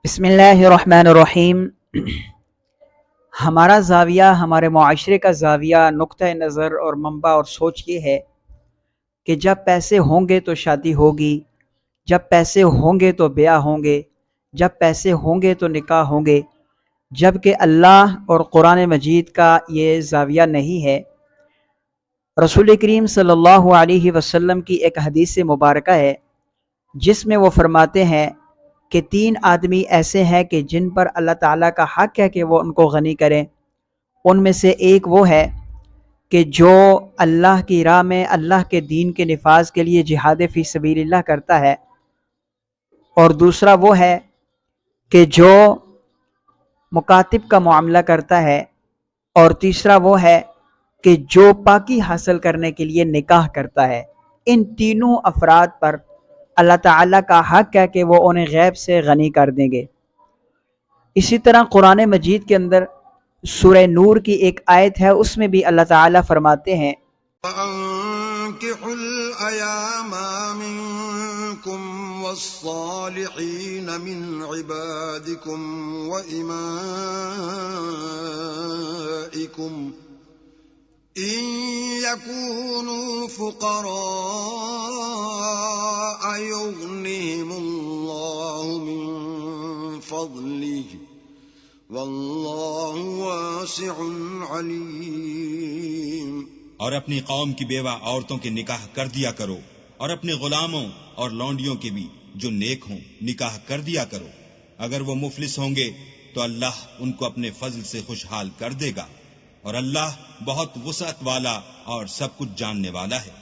بسم اللہ الرحمن الرحیم۔ ہمارا زاویہ، ہمارے معاشرے کا زاویہ، نقطہ نظر اور منبع اور سوچ یہ ہے کہ جب پیسے ہوں گے تو شادی ہوگی، جب پیسے ہوں گے تو بیاہ ہوں گے، جب پیسے ہوں گے تو نکاح ہوں گے، جبکہ اللہ اور قرآن مجید کا یہ زاویہ نہیں ہے۔ رسول کریم صلی اللہ علیہ وسلم کی ایک حدیث مبارکہ ہے جس میں وہ فرماتے ہیں کہ 3 آدمی ایسے ہیں کہ جن پر اللہ تعالیٰ کا حق ہے کہ وہ ان کو غنی کریں۔ ان میں سے ایک وہ ہے کہ جو اللہ کی راہ میں اللہ کے دین کے نفاذ کے لیے جہاد فی سبیل اللہ کرتا ہے، اور دوسرا وہ ہے کہ جو مکاتب کا معاملہ کرتا ہے، اور تیسرا وہ ہے کہ جو پاکی حاصل کرنے کے لیے نکاح کرتا ہے۔ ان تینوں افراد پر اللہ تعالیٰ کا حق ہے کہ وہ انہیں غیب سے غنی کر دیں گے۔ اسی طرح قرآن مجید کے اندر سورہ نور کی ایک آیت ہے، اس میں بھی اللہ تعالیٰ فرماتے ہیں وَأَنكِحُوا الْأَيَامَ مِنكُمْ وَالصَّالِحِينَ مِنْ عِبَادِكُمْ وَإِمَائِكُمْ إِن يَكُونُوا فُقَرَاءَ يُغْنِهِمُ اللَّهُ مِن فَضْلِهِ وَاللَّهُ وَاسِعٌ عَلِيمٌ۔ اور اپنی قوم کی بیوہ عورتوں کے نکاح کر دیا کرو، اور اپنے غلاموں اور لونڈیوں کے بھی جو نیک ہوں نکاح کر دیا کرو۔ اگر وہ مفلس ہوں گے تو اللہ ان کو اپنے فضل سے خوشحال کر دے گا، اور اللہ بہت وسعت والا اور سب کچھ جاننے والا ہے۔